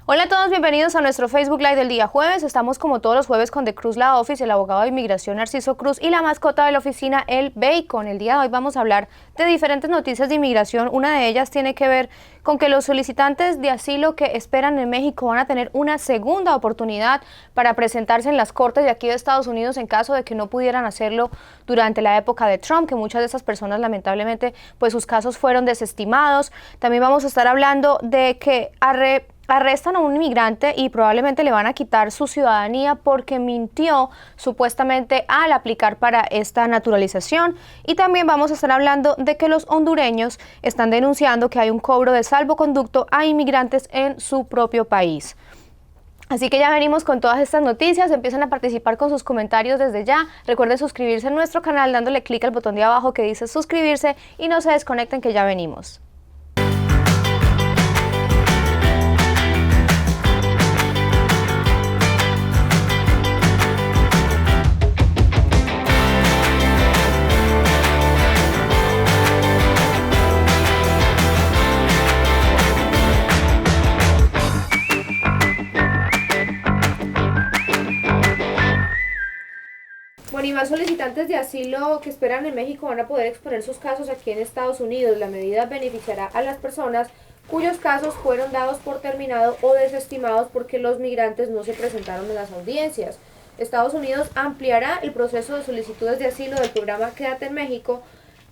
Hola a todos, bienvenidos a nuestro Facebook Live del día jueves. Estamos como todos los jueves con The Cruz La Office, el abogado de inmigración Narciso Cruz y la mascota de la oficina, el Bacon. El día de hoy vamos a hablar de diferentes noticias de inmigración. Una de ellas tiene que ver con que los solicitantes de asilo que esperan en México van a tener una segunda oportunidad para presentarse en las cortes de aquí de Estados Unidos en caso de que no pudieran hacerlo durante la época de Trump, que muchas de esas personas lamentablemente pues sus casos fueron desestimados. También vamos a estar hablando de que arrestan a un inmigrante y probablemente le van a quitar su ciudadanía porque mintió supuestamente al aplicar para esta naturalización. Y también vamos a estar hablando de que los hondureños están denunciando que hay un cobro de salvoconducto a inmigrantes en su propio país. Así que ya venimos con todas estas noticias, empiezan a participar con sus comentarios desde ya. Recuerden suscribirse a nuestro canal dándole clic al botón de abajo que dice suscribirse y no se desconecten que ya venimos. Bueno, y más solicitantes de asilo que esperan en México van a poder exponer sus casos aquí en Estados Unidos. La medida beneficiará a las personas cuyos casos fueron dados por terminado o desestimados porque los migrantes no se presentaron en las audiencias. Estados Unidos ampliará el proceso de solicitudes de asilo del programa Quédate en México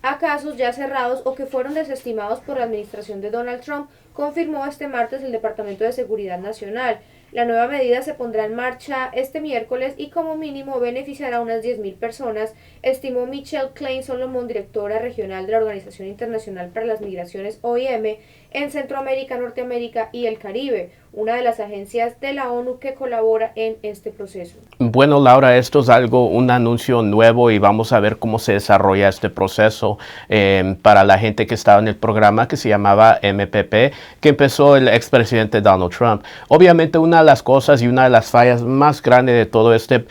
a casos ya cerrados o que fueron desestimados por la administración de Donald Trump, confirmó este martes el Departamento de Seguridad Nacional. La nueva medida se pondrá en marcha este miércoles y como mínimo beneficiará a unas 10,000 personas, estimó Michelle Klein Solomon, directora regional de la Organización Internacional para las Migraciones OIM en Centroamérica, Norteamérica y el Caribe, una de las agencias de la ONU que colabora en este proceso. Bueno, Laura, esto es un anuncio nuevo y vamos a ver cómo se desarrolla este proceso para la gente que estaba en el programa que se llamaba MPP, que empezó el expresidente Donald Trump. Obviamente una de las cosas y una de las fallas más grandes de todo este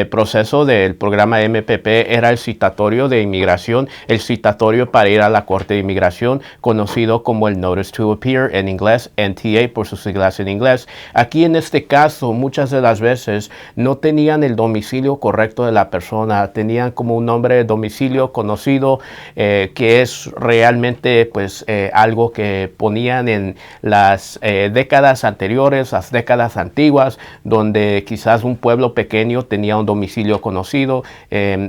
proceso del programa MPP era el citatorio de inmigración, el citatorio para ir a la Corte de Inmigración, conocido como el Notice to Appear en inglés, NTA por sus siglas en inglés. Aquí en este caso, muchas de las veces no tenían el domicilio correcto de la persona, tenían como un nombre de domicilio conocido que es realmente pues algo que ponían en las décadas anteriores, las décadas antiguas, donde quizás un pueblo pequeño tenía un domicilio conocido,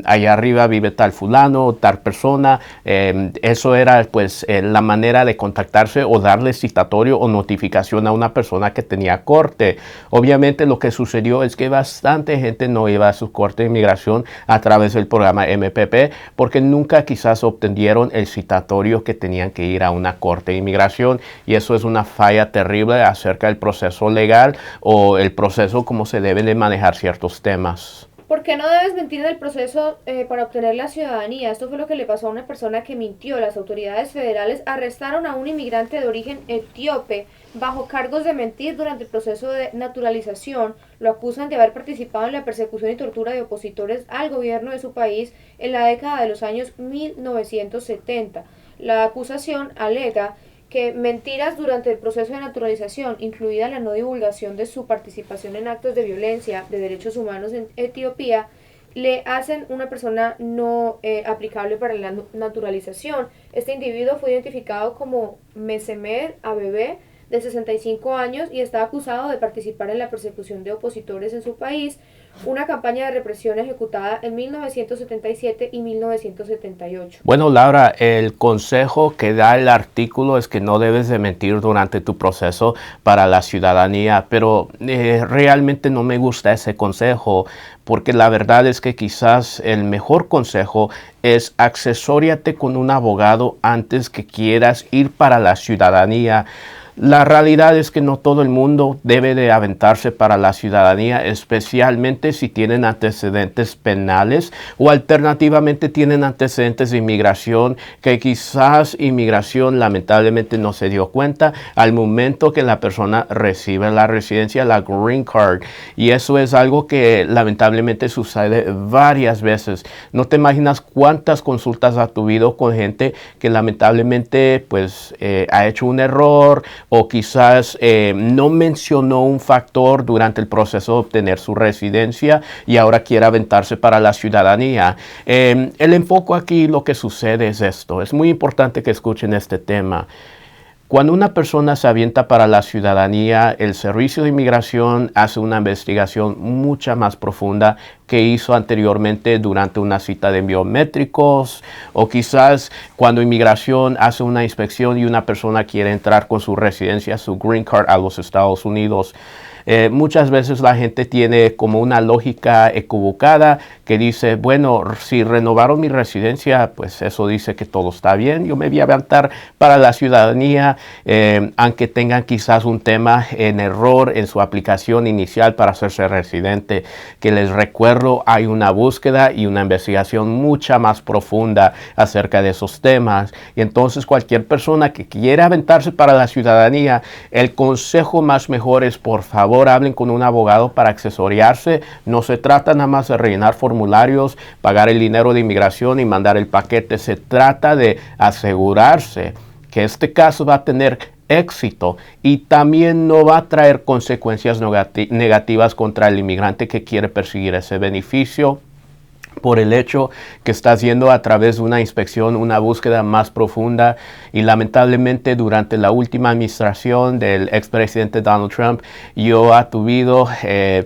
allá arriba vive tal fulano, tal persona, eso era pues la manera de contactarse o darle citatorio o notificación a una persona que tenía corte. Obviamente lo que sucedió es que bastante gente no iba a su corte de inmigración a través del programa MPP porque nunca quizás obtuvieron el citatorio que tenían que ir a una corte de inmigración, y eso es una falla terrible acerca del proceso legal o el proceso como se deben de manejar ciertos temas. ¿Por qué no debes mentir en el proceso para obtener la ciudadanía? Esto fue lo que le pasó a una persona que mintió. Las autoridades federales arrestaron a un inmigrante de origen etíope bajo cargos de mentir durante el proceso de naturalización. Lo acusan de haber participado en la persecución y tortura de opositores al gobierno de su país en la década de los años 1970. La acusación alega que mentiras durante el proceso de naturalización, incluida la no divulgación de su participación en actos de violencia de derechos humanos en Etiopía, le hacen una persona no aplicable para la naturalización. Este individuo fue identificado como Mesemed Abebe, de 65 años, y está acusado de participar en la persecución de opositores en su país, una campaña de represión ejecutada en 1977 y 1978. Bueno, Laura, el consejo que da el artículo es que no debes de mentir durante tu proceso para la ciudadanía, pero realmente no me gusta ese consejo, porque la verdad es que quizás el mejor consejo es accesóriate con un abogado antes que quieras ir para la ciudadanía. La realidad es que no todo el mundo debe de aventarse para la ciudadanía, especialmente si tienen antecedentes penales o alternativamente tienen antecedentes de inmigración que quizás inmigración lamentablemente no se dio cuenta al momento que la persona recibe la residencia, la green card. Y eso es algo que lamentablemente sucede varias veces. No te imaginas cuántas consultas has tenido con gente que lamentablemente pues ha hecho un error o quizás no mencionó un factor durante el proceso de obtener su residencia y ahora quiere aventarse para la ciudadanía. El enfoque aquí, lo que sucede es esto. Es muy importante que escuchen este tema. Cuando una persona se avienta para la ciudadanía, el Servicio de Inmigración hace una investigación mucha más profunda que hizo anteriormente durante una cita de biométricos, o quizás cuando Inmigración hace una inspección y una persona quiere entrar con su residencia, su green card a los Estados Unidos. Muchas veces la gente tiene como una lógica equivocada que dice, bueno, si renovaron mi residencia, pues eso dice que todo está bien. Yo me voy a levantar para la ciudadanía, aunque tengan quizás un tema en error en su aplicación inicial para hacerse residente. Que les recuerdo, hay una búsqueda y una investigación mucha más profunda acerca de esos temas. Y entonces cualquier persona que quiera aventarse para la ciudadanía, el consejo más mejor es, por favor, hablen con un abogado para asesorarse. No se trata nada más de rellenar formularios, pagar el dinero de inmigración y mandar el paquete. Se trata de asegurarse que este caso va a tener éxito y también no va a traer consecuencias negativas contra el inmigrante que quiere perseguir ese beneficio, por el hecho que está haciendo a través de una inspección, una búsqueda más profunda. Y lamentablemente durante la última administración del expresidente Donald Trump, yo he tenido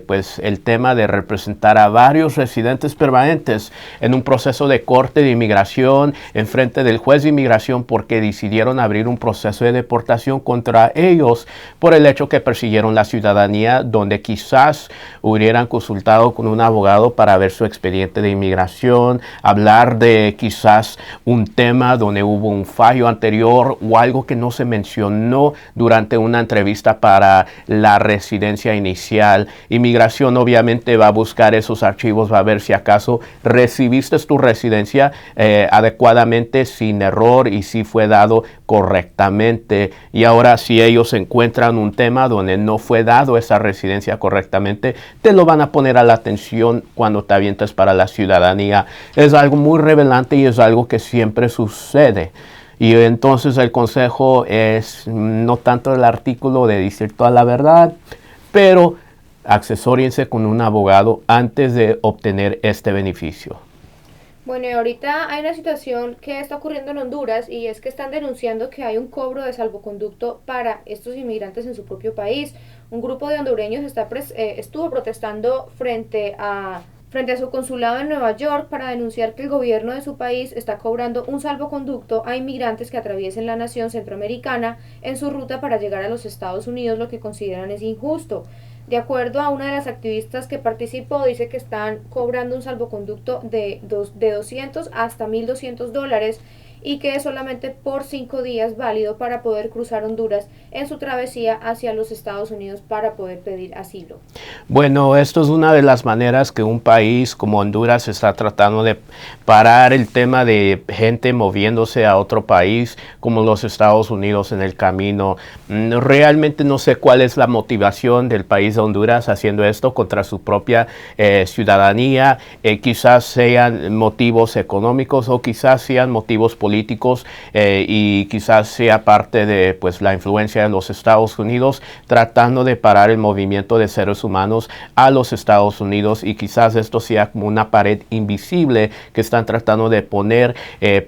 pues el tema de representar a varios residentes permanentes en un proceso de corte de inmigración en frente del juez de inmigración porque decidieron abrir un proceso de deportación contra ellos por el hecho que persiguieron la ciudadanía, donde quizás hubieran consultado con un abogado para ver su expediente de inmigración, hablar de quizás un tema donde hubo un fallo anterior o algo que no se mencionó durante una entrevista para la residencia inicial. Inmigración obviamente va a buscar esos archivos, va a ver si acaso recibiste tu residencia adecuadamente, sin error, y si fue dado correctamente. Y ahora si ellos encuentran un tema donde no fue dado esa residencia correctamente, te lo van a poner a la atención cuando te avientas para la ciudadanía. Es algo muy revelante y es algo que siempre sucede. Y entonces el consejo es no tanto el artículo de decir toda la verdad, pero asesórense con un abogado antes de obtener este beneficio. Bueno, y ahorita hay una situación que está ocurriendo en Honduras y es que están denunciando que hay un cobro de salvoconducto para estos inmigrantes en su propio país. Un grupo de hondureños estuvo protestando frente a su consulado en Nueva York para denunciar que el gobierno de su país está cobrando un salvoconducto a inmigrantes que atraviesen la nación centroamericana en su ruta para llegar a los Estados Unidos, lo que consideran es injusto. De acuerdo a una de las activistas que participó, dice que están cobrando un salvoconducto de 200 hasta $1,200 y que es solamente por 5 días válido para poder cruzar Honduras en su travesía hacia los Estados Unidos para poder pedir asilo. Bueno, esto es una de las maneras que un país como Honduras está tratando de parar el tema de gente moviéndose a otro país como los Estados Unidos en el camino. Realmente no sé cuál es la motivación del país de Honduras haciendo esto contra su propia ciudadanía. Quizás sean motivos económicos o quizás sean motivos políticos y quizás sea parte de pues la influencia de los Estados Unidos tratando de parar el movimiento de seres humanos a los Estados Unidos, y quizás esto sea como una pared invisible que están tratando de poner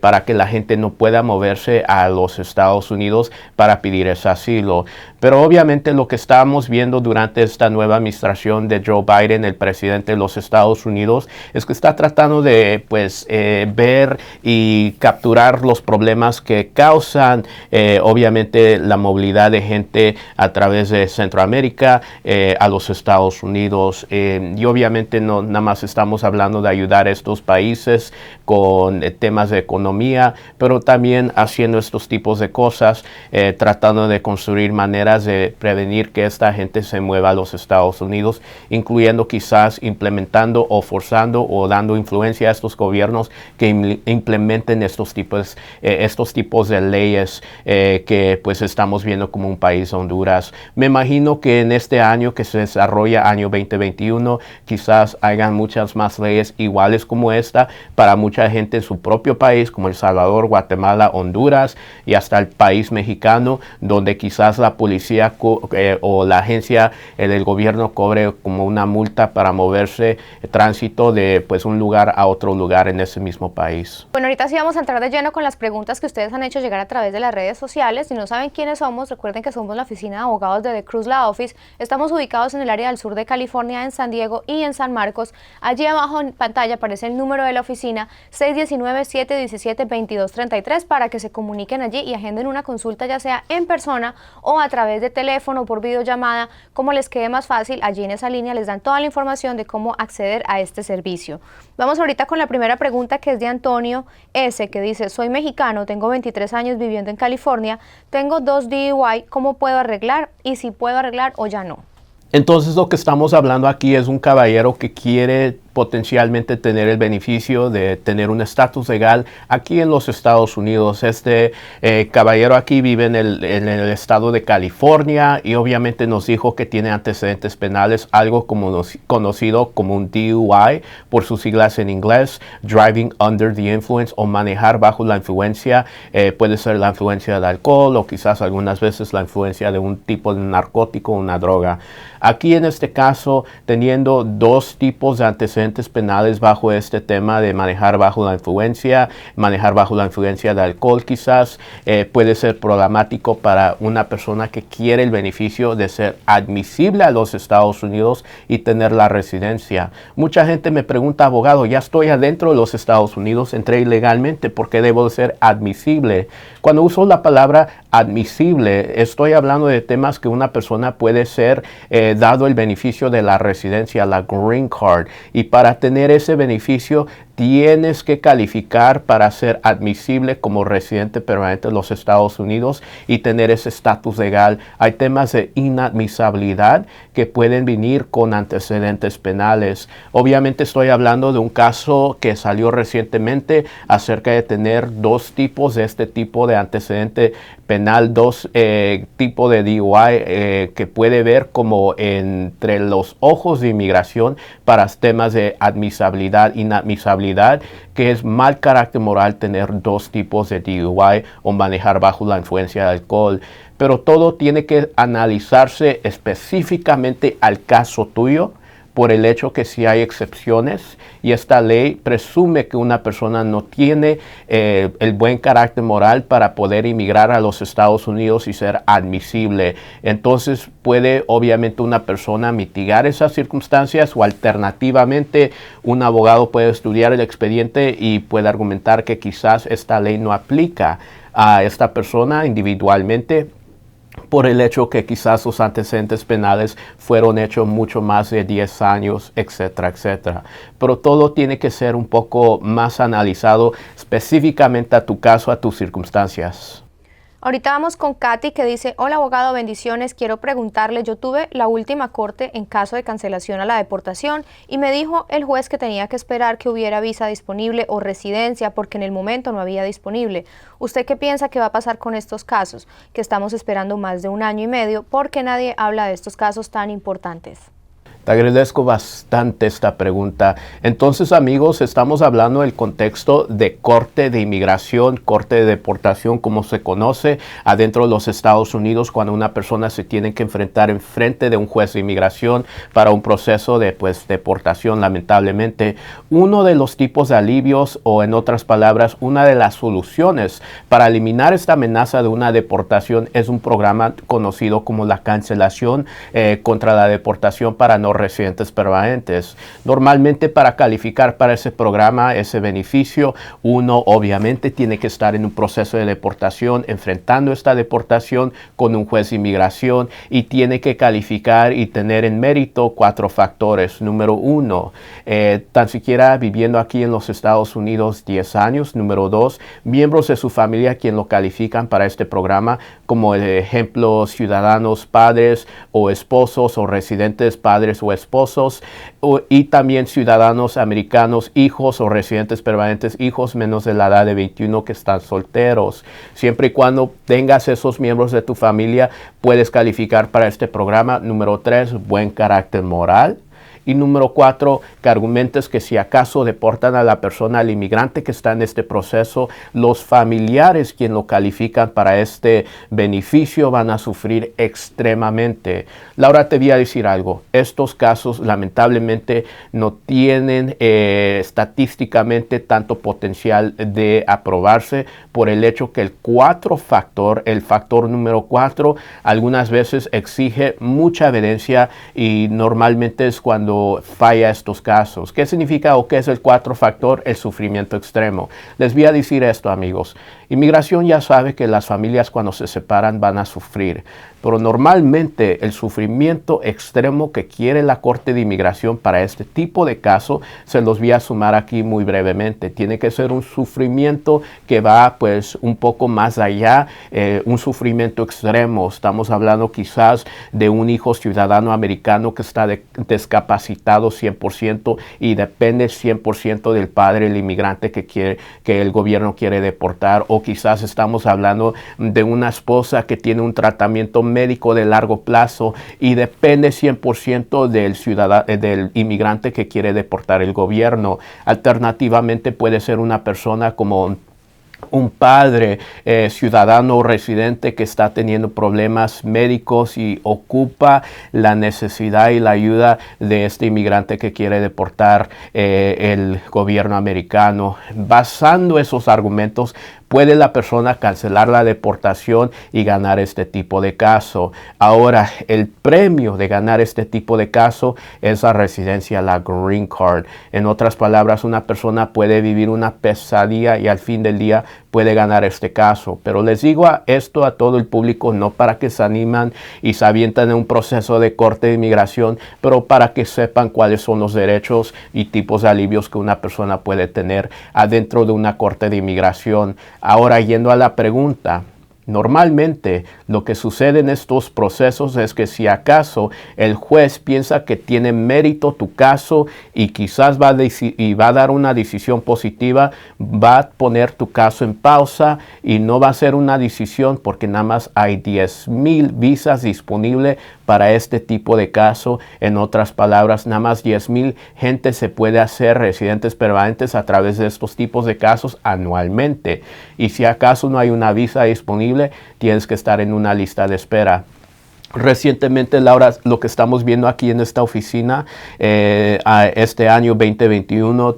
para que la gente no pueda moverse a los Estados Unidos para pedir ese asilo. Pero obviamente lo que estamos viendo durante esta nueva administración de Joe Biden, el presidente de los Estados Unidos, es que está tratando de pues ver y capturar los problemas que causan obviamente la movilidad de gente a través de Centroamérica a los Estados Unidos. Y obviamente no nada más estamos hablando de ayudar a estos países con temas de economía, pero también haciendo estos tipos de cosas, tratando de construir maneras maneras de prevenir que esta gente se mueva a los Estados Unidos, incluyendo quizás implementando o forzando o dando influencia a estos gobiernos que implementen estos tipos de leyes que pues estamos viendo como un país Honduras. Me imagino que en este año que se desarrolla, año 2021, quizás hayan muchas más leyes iguales como esta para mucha gente en su propio país, como El Salvador, Guatemala, Honduras y hasta el país mexicano, donde quizás la policía o la agencia del gobierno cobre como una multa para moverse tránsito de pues un lugar a otro lugar en ese mismo país. Bueno, ahorita sí vamos a entrar de lleno con las preguntas que ustedes han hecho llegar a través de las redes sociales. Si no saben quiénes somos, recuerden que somos la oficina de abogados de The Cruz Law Office. Estamos ubicados en el área del sur de California, en San Diego y en San Marcos. Allí abajo en pantalla aparece el número de la oficina 619-717-2233 para que se comuniquen allí y agenden una consulta, ya sea en persona o a través de teléfono o por videollamada, como les quede más fácil. Allí en esa línea les dan toda la información de cómo acceder a este servicio. Vamos ahorita con la primera pregunta, que es de Antonio S., que dice: soy mexicano, tengo 23 años viviendo en California, tengo 2 DUI, ¿cómo puedo arreglar? Y si puedo arreglar o ya no. Entonces lo que estamos hablando aquí es un caballero que quiere potencialmente tener el beneficio de tener un estatus legal aquí en los Estados Unidos. Este caballero aquí vive en el estado de California y obviamente nos dijo que tiene antecedentes penales, algo como conocido como un DUI por sus siglas en inglés, Driving Under the Influence, o manejar bajo la influencia. Puede ser la influencia del alcohol o quizás algunas veces la influencia de un tipo de narcótico o una droga. Aquí en este caso, teniendo 2 tipos de antecedentes penales bajo este tema de manejar bajo la influencia de alcohol, quizás puede ser problemático para una persona que quiere el beneficio de ser admisible a los Estados Unidos y tener la residencia. Mucha gente me pregunta: abogado, ya estoy adentro de los Estados Unidos, entré ilegalmente, ¿por qué debo de ser admisible? Cuando uso la palabra admisible, estoy hablando de temas que una persona puede ser dado el beneficio de la residencia, la green card, y para tener ese beneficio tienes que calificar para ser admisible como residente permanente de los Estados Unidos y tener ese estatus legal. Hay temas de inadmisibilidad que pueden venir con antecedentes penales. Obviamente estoy hablando de un caso que salió recientemente acerca de tener 2 tipos de este tipo de antecedente penal, 2 tipos de DUI que puede ver como entre los ojos de inmigración para temas de admisibilidad, inadmisibilidad, que es mal carácter moral tener 2 tipos de DUI o manejar bajo la influencia de alcohol. Pero todo tiene que analizarse específicamente al caso tuyo, por el hecho que si hay excepciones, y esta ley presume que una persona no tiene el buen carácter moral para poder inmigrar a los Estados Unidos y ser admisible. Entonces puede obviamente una persona mitigar esas circunstancias, o alternativamente un abogado puede estudiar el expediente y puede argumentar que quizás esta ley no aplica a esta persona individualmente, por el hecho que quizás sus antecedentes penales fueron hechos mucho más de 10 años, etcétera, etcétera. Pero todo tiene que ser un poco más analizado específicamente a tu caso, a tus circunstancias. Ahorita vamos con Katy, que dice: hola abogado, bendiciones, quiero preguntarle, yo tuve la última corte en caso de cancelación a la deportación y me dijo el juez que tenía que esperar que hubiera visa disponible o residencia porque en el momento no había disponible. ¿Usted qué piensa que va a pasar con estos casos? Que estamos esperando más de 1 año y medio porque nadie habla de estos casos tan importantes. Te agradezco bastante esta pregunta. Entonces, amigos, estamos hablando del contexto de corte de inmigración, corte de deportación, como se conoce adentro de los Estados Unidos, cuando una persona se tiene que enfrentar en frente de un juez de inmigración para un proceso de deportación. Lamentablemente, uno de los tipos de alivios, o en otras palabras, una de las soluciones para eliminar esta amenaza de una deportación es un programa conocido como la cancelación contra la deportación para no residentes permanentes. Normalmente para calificar para ese programa, ese beneficio, uno obviamente tiene que estar en un proceso de deportación, enfrentando esta deportación con un juez de inmigración y tiene que calificar y tener en mérito 4 factores. Número 1, tan siquiera viviendo aquí en los Estados Unidos 10 años. Número 2, miembros de su familia quien lo califican para este programa, como el ejemplo ciudadanos padres o esposos o residentes padres o esposos, y también ciudadanos americanos hijos o residentes permanentes hijos menos de la edad de 21 que están solteros. Siempre y cuando tengas esos miembros de tu familia puedes calificar para este programa. Número 3, buen carácter moral. Y número 4, que argumentes que si acaso deportan a la persona, al inmigrante que está en este proceso, los familiares quien lo califican para este beneficio van a sufrir extremadamente. Laura, te voy a decir algo. Estos casos lamentablemente no tienen estadísticamente tanto potencial de aprobarse por el hecho que el factor número 4, algunas veces exige mucha evidencia y normalmente es cuando falla estos casos. ¿Qué significa o qué es el 4 factor? El sufrimiento extremo. Les voy a decir esto, amigos. Inmigración ya sabe que las familias cuando se separan van a sufrir, pero normalmente el sufrimiento extremo que quiere la Corte de Inmigración para este tipo de caso, se los voy a sumar aquí muy brevemente. Tiene que ser un sufrimiento que va pues un poco más allá, un sufrimiento extremo. Estamos hablando quizás de un hijo ciudadano americano que está discapacitado 100% y depende 100% del padre, el inmigrante que el gobierno quiere deportar. O quizás estamos hablando de una esposa que tiene un tratamiento médico de largo plazo y depende 100% del inmigrante que quiere deportar el gobierno. Alternativamente puede ser una persona como un padre ciudadano o residente que está teniendo problemas médicos y ocupa la necesidad y la ayuda de este inmigrante que quiere deportar el gobierno americano. Basando esos argumentos, puede la persona cancelar la deportación y ganar este tipo de caso. Ahora, el premio de ganar este tipo de caso es la residencia, la Green Card. En otras palabras, una persona puede vivir una pesadilla y al fin del día puede ganar este caso. Pero les digo esto a todo el público, no para que se animan y se avientan en un proceso de corte de inmigración, pero para que sepan cuáles son los derechos y tipos de alivios que una persona puede tener adentro de una corte de inmigración. Ahora, yendo a la pregunta, normalmente lo que sucede en estos procesos es que si acaso el juez piensa que tiene mérito tu caso y quizás va a dar una decisión positiva, va a poner tu caso en pausa y no va a ser una decisión porque nada más hay 10,000 visas disponibles para este tipo de caso. En otras palabras, nada más 10,000 gente se puede hacer residentes permanentes a través de estos tipos de casos anualmente. Y si acaso no hay una visa disponible, tienes que estar en una lista de espera. Recientemente, Laura, lo que estamos viendo aquí en esta oficina, este año 2021,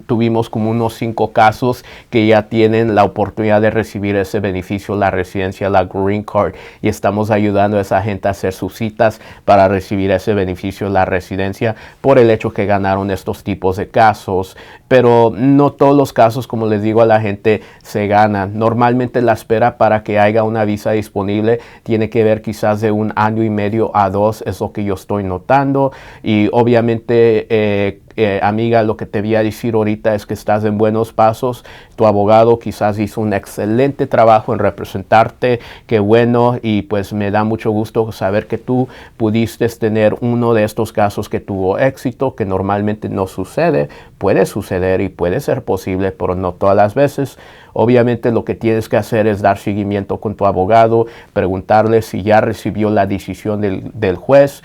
tuvimos como unos 5 casos que ya tienen la oportunidad de recibir ese beneficio, la residencia, la Green Card, y estamos ayudando a esa gente a hacer sus citas para recibir ese beneficio, la residencia, por el hecho que ganaron estos tipos de casos. Pero no todos los casos, como les digo a la gente, se ganan. Normalmente la espera para que haya una visa disponible tiene que ver quizás de 1 año y medio a 2, es lo que yo estoy notando. Y obviamente, amiga, lo que te voy a decir ahorita es que estás en buenos pasos. Tu abogado quizás hizo un excelente trabajo en representarte. Qué bueno, y pues me da mucho gusto saber que tú pudiste tener uno de estos casos que tuvo éxito, que normalmente no sucede. Puede suceder y puede ser posible, pero no todas las veces. Obviamente lo que tienes que hacer es dar seguimiento con tu abogado, preguntarle si ya recibió la decisión del juez,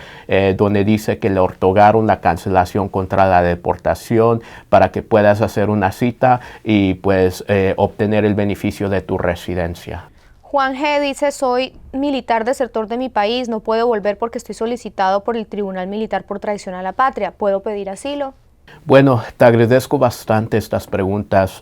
donde dice que le otorgaron la cancelación contra la deportación para que puedas hacer una cita y pues obtener el beneficio de tu residencia. Juan G. dice, soy militar desertor de mi país, no puedo volver porque estoy solicitado por el Tribunal Militar por traición a la patria. ¿Puedo pedir asilo? Bueno, te agradezco bastante estas preguntas.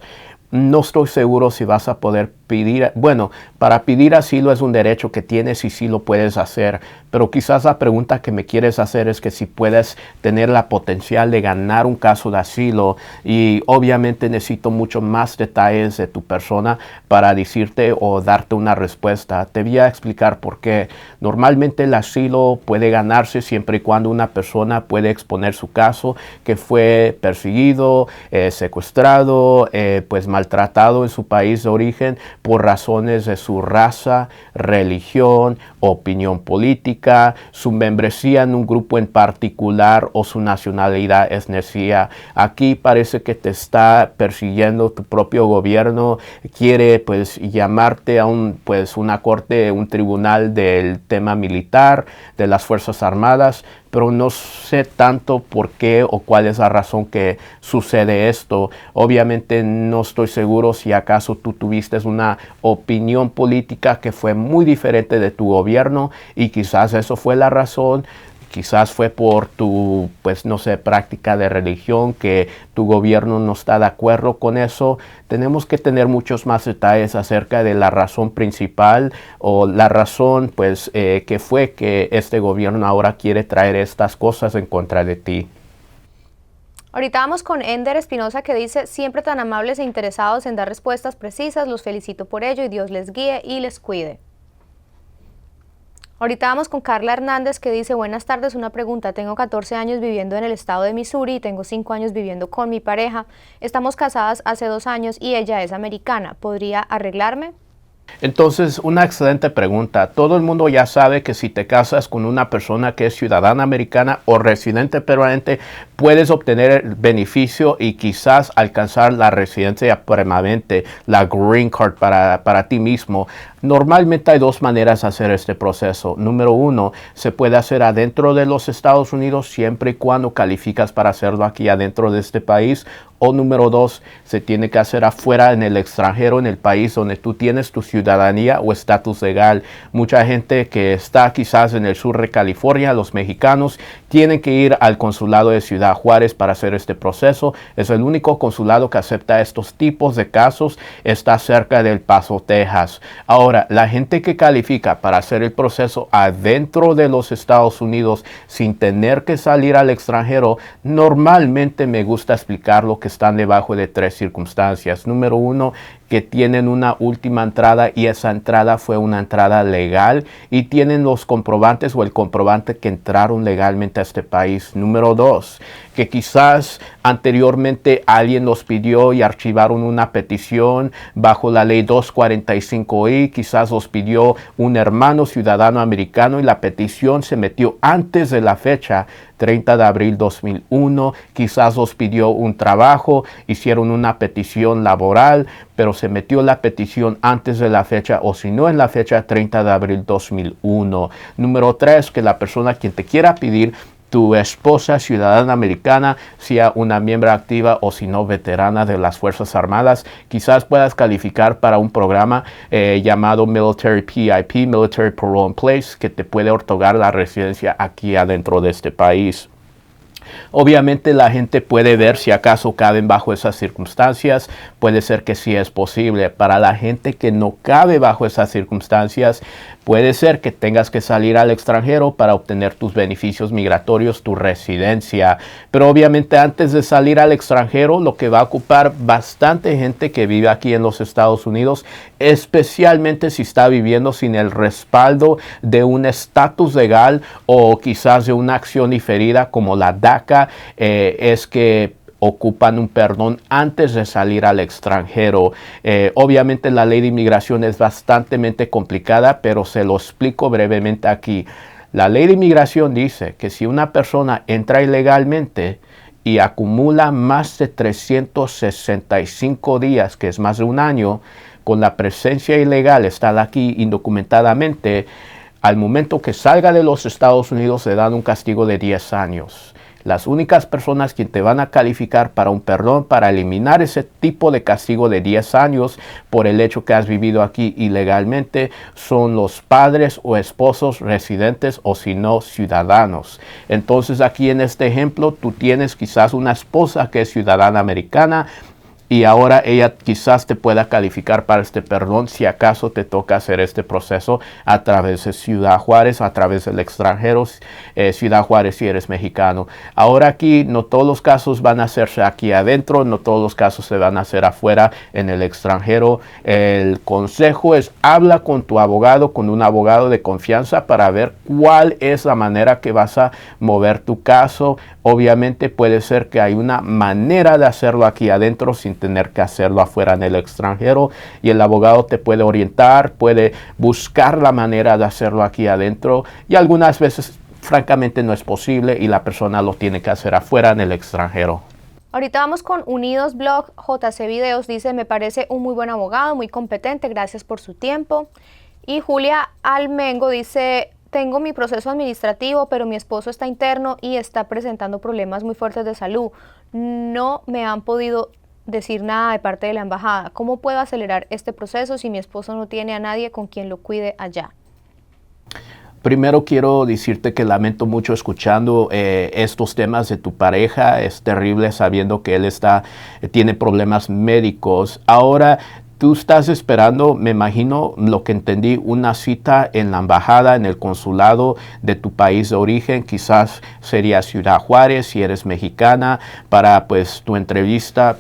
No estoy seguro si vas a poder pedir, bueno, para pedir asilo es un derecho que tienes y sí lo puedes hacer, pero quizás la pregunta que me quieres hacer es que si puedes tener la potencial de ganar un caso de asilo, y obviamente necesito mucho más detalles de tu persona para decirte o darte una respuesta. Te voy a explicar por qué. Normalmente el asilo puede ganarse siempre y cuando una persona puede exponer su caso, que fue perseguido, secuestrado, pues maltratado en su país de origen por razones de su raza, religión, opinión política, su membresía en un grupo en particular o su nacionalidad etnia. Aquí parece que te está persiguiendo tu propio gobierno, quiere pues llamarte a una corte, un tribunal del tema militar, de las Fuerzas Armadas, pero no sé tanto por qué o cuál es la razón que sucede esto. Obviamente no estoy seguro si acaso tú tuviste una opinión política que fue muy diferente de tu gobierno y quizás eso fue la razón. Quizás fue por tu, pues no sé, práctica de religión, que tu gobierno no está de acuerdo con eso. Tenemos que tener muchos más detalles acerca de la razón principal o la razón, pues, que fue que este gobierno ahora quiere traer estas cosas en contra de ti. Ahorita vamos con Ender Espinosa, que dice: siempre tan amables e interesados en dar respuestas precisas, los felicito por ello y Dios les guíe y les cuide. Ahorita vamos con Carla Hernández, que dice: buenas tardes, una pregunta, tengo 14 años viviendo en el estado de Missouri y tengo 5 años viviendo con mi pareja, estamos casadas hace 2 años y ella es americana, ¿podría arreglarme? Entonces, una excelente pregunta. Todo el mundo ya sabe que si te casas con una persona que es ciudadana americana o residente permanente, puedes obtener el beneficio y quizás alcanzar la residencia permanente, la green card para ti mismo. Normalmente hay 2 maneras de hacer este proceso. Número 1, se puede hacer adentro de los Estados Unidos siempre y cuando calificas para hacerlo aquí adentro de este país. O número 2, se tiene que hacer afuera en el extranjero, en el país donde tú tienes tu ciudadanía o estatus legal. Mucha gente que está quizás en el sur de California, los mexicanos, tienen que ir al consulado de Ciudad Juárez para hacer este proceso. Es el único consulado que acepta estos tipos de casos. Está cerca del Paso, Texas. Ahora, la gente que califica para hacer el proceso adentro de los Estados Unidos sin tener que salir al extranjero, normalmente me gusta explicar lo que están debajo de 3 circunstancias. Número 1, que tienen una última entrada y esa entrada fue una entrada legal y tienen los comprobantes o el comprobante que entraron legalmente a este país. Número 2, que quizás anteriormente alguien los pidió y archivaron una petición bajo la ley 245I, quizás los pidió un hermano ciudadano americano y la petición se metió antes de la fecha 30 de abril 2001, quizás los pidió un trabajo, hicieron una petición laboral, pero se metió la petición antes de la fecha o si no en la fecha 30 de abril 2001. Número 3, que la persona quien te quiera pedir, tu esposa ciudadana americana, sea una miembro activa o si no veterana de las Fuerzas Armadas, quizás puedas calificar para un programa llamado Military PIP, Military Parole in Place, que te puede otorgar la residencia aquí adentro de este país. Obviamente la gente puede ver si acaso caben bajo esas circunstancias, puede ser que sí es posible. Para la gente que no cabe bajo esas circunstancias, puede ser que tengas que salir al extranjero para obtener tus beneficios migratorios, tu residencia. Pero obviamente antes de salir al extranjero, lo que va a ocupar bastante gente que vive aquí en los Estados Unidos, especialmente si está viviendo sin el respaldo de un estatus legal o quizás de una acción diferida como la DACA, es que ocupan un perdón antes de salir al extranjero. Obviamente la ley de inmigración es bastante complicada, pero se lo explico brevemente aquí. La ley de inmigración dice que si una persona entra ilegalmente y acumula más de 365 días, que es más de un año, con la presencia ilegal, estar aquí indocumentadamente, al momento que salga de los Estados Unidos le dan un castigo de 10 años. Las únicas personas que te van a calificar para un perdón, para eliminar ese tipo de castigo de 10 años por el hecho que has vivido aquí ilegalmente, son los padres o esposos residentes o si no ciudadanos. Entonces aquí en este ejemplo tú tienes quizás una esposa que es ciudadana americana, y ahora ella quizás te pueda calificar para este perdón si acaso te toca hacer este proceso a través de Ciudad Juárez, a través del extranjero, Ciudad Juárez si eres mexicano. Ahora aquí no todos los casos van a hacerse aquí adentro, no todos los casos se van a hacer afuera en el extranjero. El consejo es habla con tu abogado, con un abogado de confianza para ver cuál es la manera que vas a mover tu caso. Obviamente puede ser que hay una manera de hacerlo aquí adentro sin tener que hacerlo afuera en el extranjero y el abogado te puede orientar, puede buscar la manera de hacerlo aquí adentro y algunas veces francamente no es posible y la persona lo tiene que hacer afuera en el extranjero. Ahorita vamos con Unidos Blog, JC Videos, dice, me parece un muy buen abogado, muy competente, gracias por su tiempo. Y Julia Almengo dice, tengo mi proceso administrativo, pero mi esposo está interno y está presentando problemas muy fuertes de salud. No me han podido decir nada de parte de la embajada. ¿Cómo puedo acelerar este proceso si mi esposo no tiene a nadie con quien lo cuide allá? Primero quiero decirte que lamento mucho escuchando estos temas de tu pareja. Es terrible sabiendo que él tiene problemas médicos. Ahora, tú estás esperando, me imagino, lo que entendí, una cita en la embajada, en el consulado de tu país de origen. Quizás sería Ciudad Juárez, si eres mexicana, para pues tu entrevista,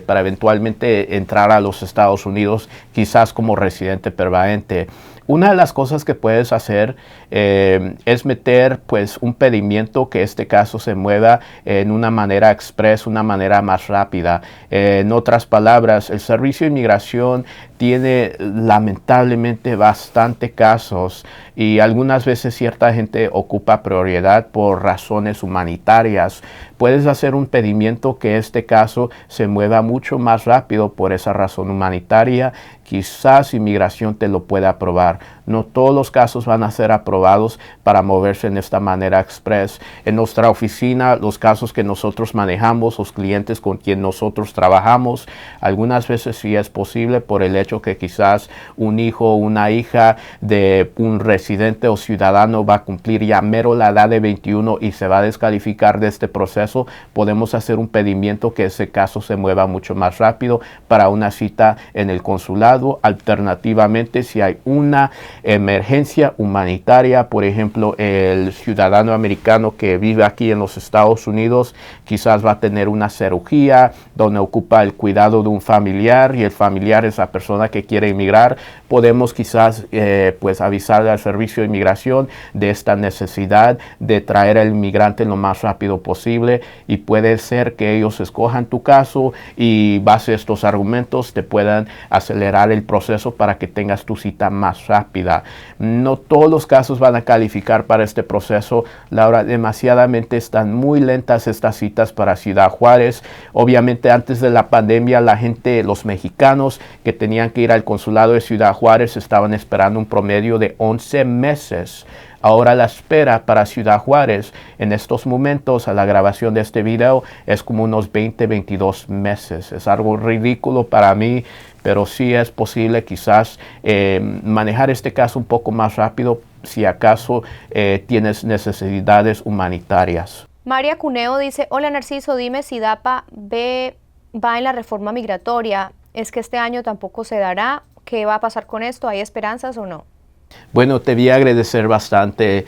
para eventualmente entrar a los Estados Unidos, quizás como residente permanente. Una de las cosas que puedes hacer es meter pues un pedimiento que este caso se mueva en una manera express, una manera más rápida. En otras palabras, el Servicio de Inmigración tiene lamentablemente bastante casos y algunas veces cierta gente ocupa prioridad por razones humanitarias. Puedes hacer un pedimiento que este caso se mueva mucho más rápido por esa razón humanitaria. Quizás inmigración te lo pueda aprobar. No todos los casos van a ser aprobados para moverse en esta manera express. En nuestra oficina, los casos que nosotros manejamos, los clientes con quien nosotros trabajamos, algunas veces sí es posible por el hecho que quizás un hijo o una hija de un residente o ciudadano va a cumplir ya mero la edad de 21 y se va a descalificar de este proceso. Podemos hacer un pedimiento que ese caso se mueva mucho más rápido para una cita en el consulado. Alternativamente, si hay una emergencia humanitaria, por ejemplo, el ciudadano americano que vive aquí en los Estados Unidos quizás va a tener una cirugía donde ocupa el cuidado de un familiar y el familiar es la persona que quiere emigrar, podemos quizás pues avisarle al Servicio de Inmigración de esta necesidad de traer al inmigrante lo más rápido posible y puede ser que ellos escojan tu caso y base a estos argumentos te puedan acelerar el proceso para que tengas tu cita más rápida. No todos los casos van a calificar para este proceso, Laura, demasiadamente están muy lentas estas citas para Ciudad Juárez. Obviamente antes de la pandemia la gente, los mexicanos que tenían que ir al consulado de Ciudad Juárez estaban esperando un promedio de 11 meses. Ahora la espera para Ciudad Juárez en estos momentos a la grabación de este video es como unos 20-22 meses. Es algo ridículo para mí, pero sí es posible quizás manejar este caso un poco más rápido si acaso tienes necesidades humanitarias. María Cuneo dice, hola Narciso, dime si DAPA va en la reforma migratoria. ¿Es que este año tampoco se dará? ¿Qué va a pasar con esto? ¿Hay esperanzas o no? Bueno, te voy a agradecer bastante.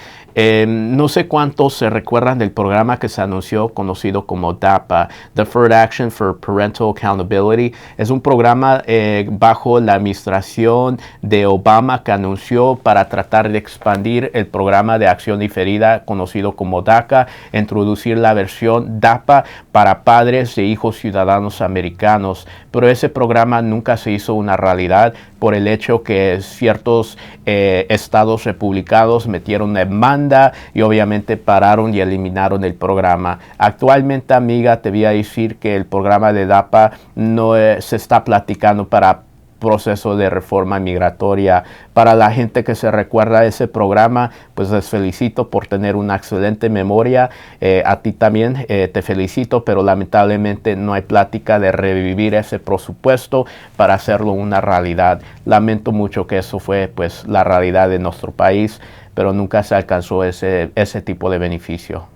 No sé cuántos se recuerdan del programa que se anunció conocido como DAPA, Deferred Action for Parental Accountability. Es un programa bajo la administración de Obama que anunció para tratar de expandir el programa de acción diferida conocido como DACA, introducir la versión DAPA para padres de hijos ciudadanos americanos. Pero ese programa nunca se hizo una realidad por el hecho que ciertos estados republicanos metieron demanda y obviamente pararon y eliminaron el programa. Actualmente, amiga, te voy a decir que el programa de DAPA no se está platicando para proceso de reforma migratoria. Para la gente que se recuerda a ese programa, pues les felicito por tener una excelente memoria. A ti también te felicito, pero lamentablemente no hay plática de revivir ese presupuesto para hacerlo una realidad. Lamento mucho que eso fue pues la realidad de nuestro país, pero nunca se alcanzó ese tipo de beneficio.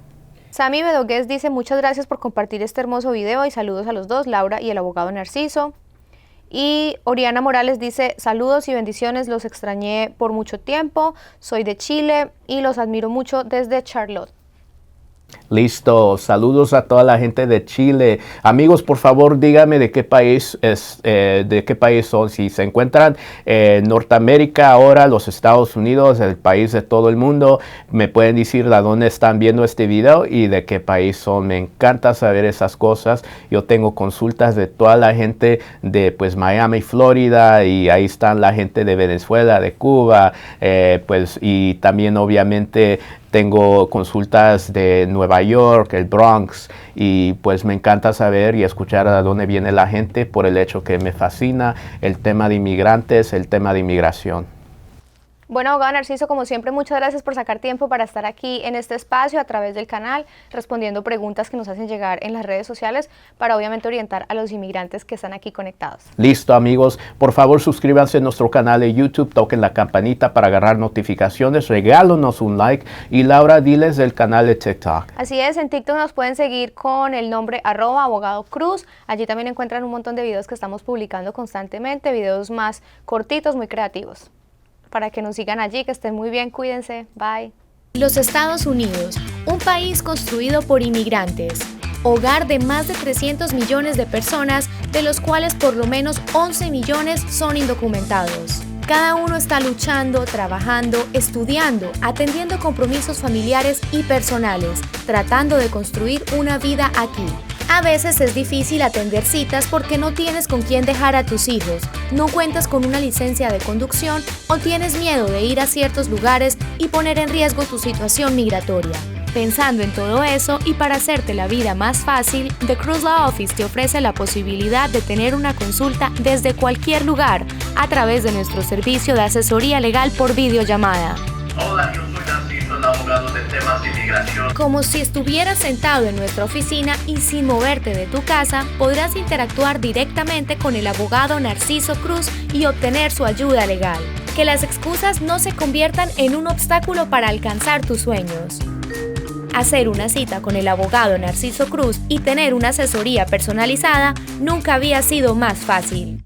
Sammy Bedogués dice muchas gracias por compartir este hermoso video y saludos a los dos, Laura y el abogado Narciso. Y Oriana Morales dice saludos y bendiciones, los extrañé por mucho tiempo, soy de Chile y los admiro mucho desde Charlotte. Listo, saludos a toda la gente de Chile. Amigos, por favor, díganme de qué país de qué país son. Si se encuentran en Norteamérica ahora, los Estados Unidos, el país de todo el mundo, me pueden decir de dónde están viendo este video y de qué país son. Me encanta saber esas cosas. Yo tengo consultas de toda la gente de pues Miami, Florida, y ahí están la gente de Venezuela, de Cuba, y también obviamente tengo consultas de Nueva York, el Bronx, y pues me encanta saber y escuchar a dónde viene la gente por el hecho que me fascina el tema de inmigrantes, el tema de inmigración. Bueno, abogado Narciso, como siempre, muchas gracias por sacar tiempo para estar aquí en este espacio a través del canal, respondiendo preguntas que nos hacen llegar en las redes sociales para obviamente orientar a los inmigrantes que están aquí conectados. Listo, amigos. Por favor, suscríbanse a nuestro canal de YouTube, toquen la campanita para agarrar notificaciones, regálanos un like y Laura, diles del canal de TikTok. Así es, en TikTok nos pueden seguir con el nombre @abogadocruz. Allí también encuentran un montón de videos que estamos publicando constantemente, videos más cortitos, muy creativos. Para que nos sigan allí, que estén muy bien, cuídense, bye. Los Estados Unidos, un país construido por inmigrantes, hogar de más de 300 millones de personas, de los cuales por lo menos 11 millones son indocumentados. Cada uno está luchando, trabajando, estudiando, atendiendo compromisos familiares y personales, tratando de construir una vida aquí. A veces es difícil atender citas porque no tienes con quién dejar a tus hijos, no cuentas con una licencia de conducción o tienes miedo de ir a ciertos lugares y poner en riesgo tu situación migratoria. Pensando en todo eso y para hacerte la vida más fácil, The Cruz Law Office te ofrece la posibilidad de tener una consulta desde cualquier lugar a través de nuestro servicio de asesoría legal por videollamada. Hola, yo soy Narciso, el abogado de temas de inmigración. Como si estuvieras sentado en nuestra oficina y sin moverte de tu casa, podrás interactuar directamente con el abogado Narciso Cruz y obtener su ayuda legal. Que las excusas no se conviertan en un obstáculo para alcanzar tus sueños. Hacer una cita con el abogado Narciso Cruz y tener una asesoría personalizada nunca había sido más fácil.